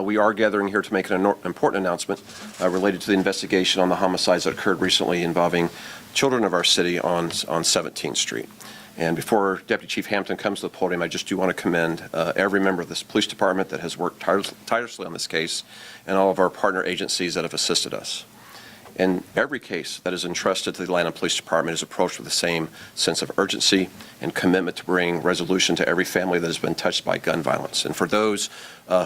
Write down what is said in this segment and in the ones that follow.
We are gathering here to make an important announcement related to the investigation on the homicides that occurred recently involving children of our city on 17th Street. And before Deputy Chief Hampton comes to the podium, I just do want to commend every member of this police department that has worked tirelessly on this case and all of our partner agencies that have assisted us. In every case that is entrusted to the Atlanta Police Department is approached with the same sense of urgency and commitment to bring resolution to every family that has been touched by gun violence. And for those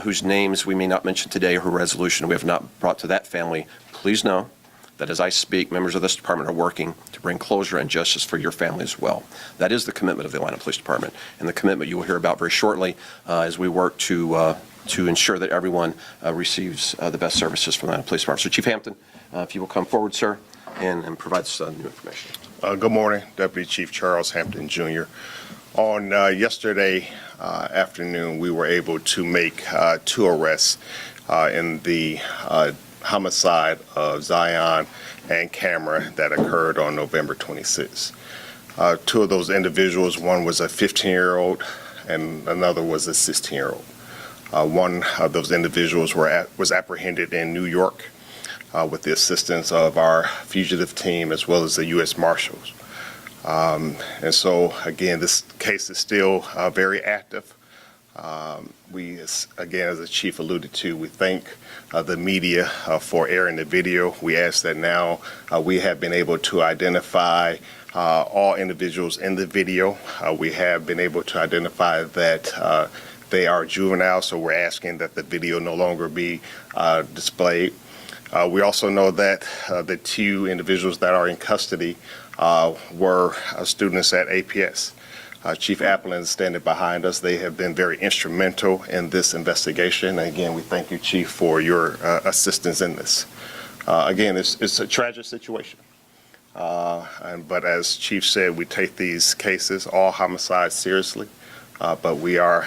whose names we may not mention today or whose resolution we have not brought to that family, please know that as I speak, members of this department are working to bring closure and justice for your family as well. That is the commitment of the Atlanta Police Department, and the commitment you will hear about very shortly as we work to ensure that everyone receives the best services from the Atlanta Police Department. So Chief Hampton, if you will come forward, sir, and provide us new information. Good morning, Deputy Chief Charles Hampton, Jr. On yesterday afternoon, we were able to make 2 arrests in the homicide of Zyion and Cameron that occurred on November 26th. 2 of those individuals, one was a 15-year-old and another was a 16-year-old. One of those individuals was apprehended in New York with the assistance of our fugitive team as well as the U.S. Marshals. And so, again, this case is still very active. We, again, as the Chief alluded to, we thank the media for airing the video. We ask that now we have been able to identify all individuals in the video. We have been able to identify that they are juveniles, so we're asking that the video no longer be displayed. We also know that the 2 individuals that are in custody were students at APS. Chief Applin is standing behind us. They have been very instrumental in this investigation. And again, we thank you, Chief, for your assistance in this. Again, it's a tragic situation. But as Chief said, we take these cases, all homicides, seriously. But we are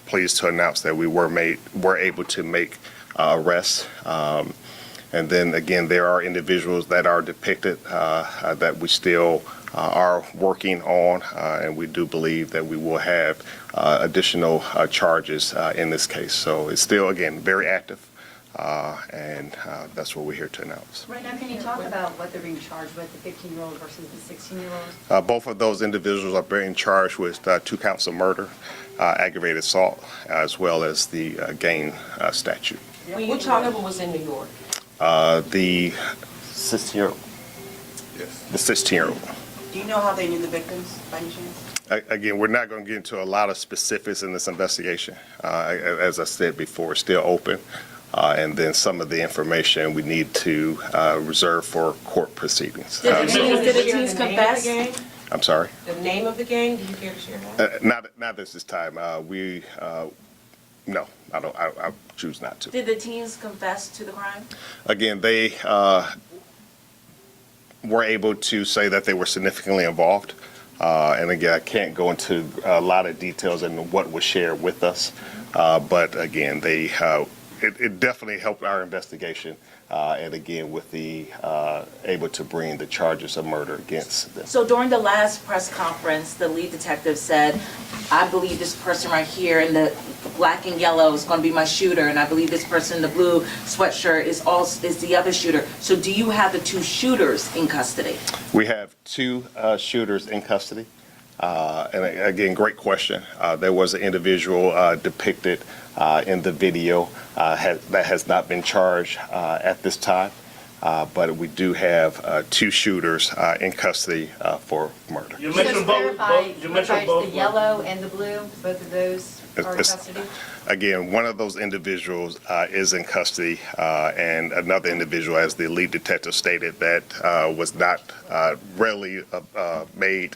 pleased to announce that we were able to make arrests. And then again, there are individuals that are depicted that we still are working on, and we do believe that we will have additional charges in this case. So it's still, again, very active, and that's what we're here to announce. Right now, can you talk about what they're being charged with, the 15-year-old versus the 16-year-old? Both of those individuals are being charged with 2 counts of murder, aggravated assault, as well as the gang statute. Which child was in New York? The 16-year-old. Yes. The 16-year-old. Do you know how they knew the victims, by any chance? Again, we're not going to get into a lot of specifics in this investigation. As I said before, it's still open. And then some of the information we need to reserve for court proceedings. Did the teens confess? I'm sorry? The name of the gang, do you care to share that? Not this time. No, I choose not to. Did the teens confess to the crime? Again, they were able to say that they were significantly involved. And again, I can't go into a lot of details in what was shared with us. But again, it definitely helped our investigation. And again, with the able to bring the charges of murder against them. So during the last press conference, the lead detective said, I believe this person right here in the black and yellow is going to be my shooter, and I believe this person in the blue sweatshirt is the other shooter. So do you have the 2 shooters in custody? We have 2 shooters in custody. And again, great question. There was an individual depicted in the video that has not been charged at this time. But we do have 2 shooters in custody for murder. You mentioned both. The yellow and the blue, both of those are in custody? Again, one of those individuals is in custody, and another individual, as the lead detective stated, that was not readily made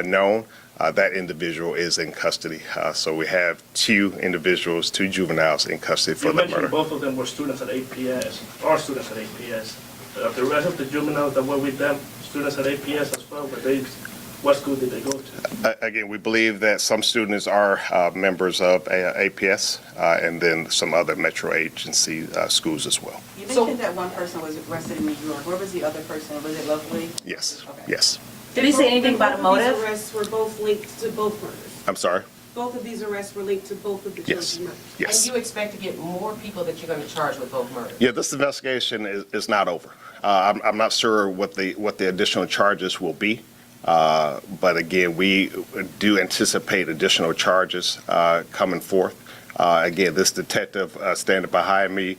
known. That individual is in custody. So we have 2 individuals, 2 juveniles in custody for the murder. You mentioned both of them were students at APS, are students at APS. The rest of the juveniles that were with them, students at APS as well, what school did they go to? Again, we believe that some students are members of APS and then some other metro agency schools as well. You mentioned that one person was arrested in New York. Where was the other person? Was it locally? Yes, okay. yes. Did he say anything about a motive? These arrests were both linked to both murders. I'm sorry? both of these arrests relate to both of the Yes. children's murders? Yes. And you expect to get more people that you're going to charge with both murders? Yeah, this investigation is not over. I'm not sure what the additional charges will be. But again, we do anticipate additional charges coming forth. Again, this detective standing behind me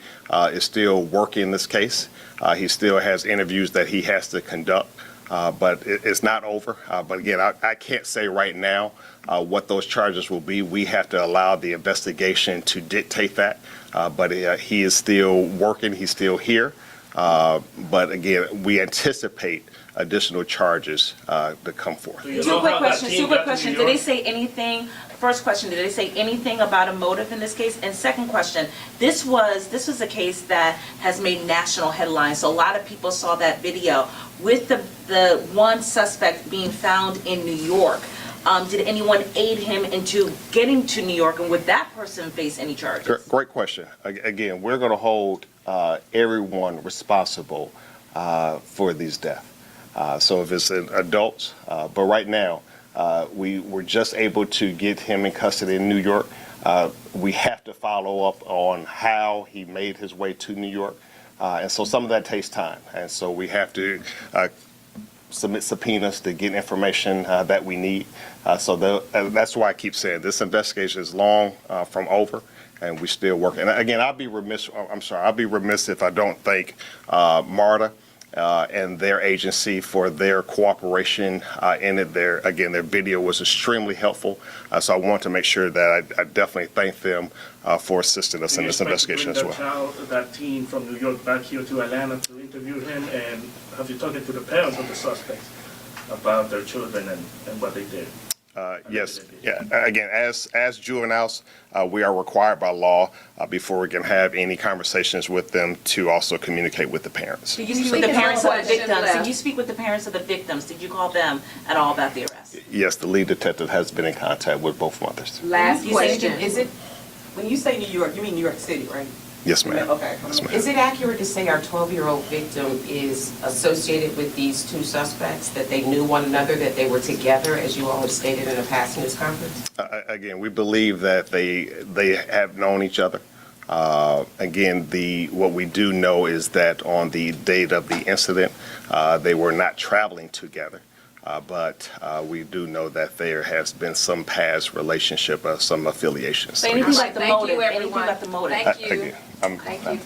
is still working this case. He still has interviews that he has to conduct, but it's not over. But again, I can't say right now what those charges will be. We have to allow the investigation to dictate that. But he is still working. He's still here. But again, we anticipate additional charges to come forth. Do you Two know quick how that questions, team two quick got to questions. New Did they York? say anything, first question, did they say anything about a motive in this case? And second question, this was a case that has made national headlines, so a lot of people saw that video with the one suspect being found in New York. Did anyone aid him into getting to New York, and would that person face any charges? Great question. Again, we're going to hold everyone responsible for these deaths. So if it's an adults, but right now, we were just able to get him in custody in New York. We have to follow up on how he made his way to New York. And so some of that takes time. And so we have to submit subpoenas to get information that we need. So that's why I keep saying this investigation is long from over, and we're still working. And again, I'll be remiss if I don't thank MARTA and their agency for their cooperation in it. Their video was extremely helpful. So I want to make sure that I definitely thank them for assisting us Do in you this expect to investigation bring as well. that team from New York back here to Atlanta to interview him, and have you talked to the parents of the suspects about their children and what they did? Yes, yeah. Again, as juveniles, we are required by law before we can have any conversations with them to also communicate with the parents. Did you speak with the parents of the victims? Did you speak with the parents of the victims? Did you call them at all about the arrest? Yes, the lead detective has been in contact with both mothers. Last You say- question, is it, when you say New York, you mean New York City, right? Yes, ma'am. Okay. Yes, ma'am. Is it accurate to say our 12-year-old victim is associated with these two suspects, that they knew one another, that they were together, as you all have stated in a past news conference? Again, we believe that they have known each other. Again, what we do know is that on the date of the incident, they were not traveling together. But we do know that there has been some past relationship, some affiliations. So anything All about right, the thank you, motive? Anything everyone. about the motive? Thank you. Again, Thank you.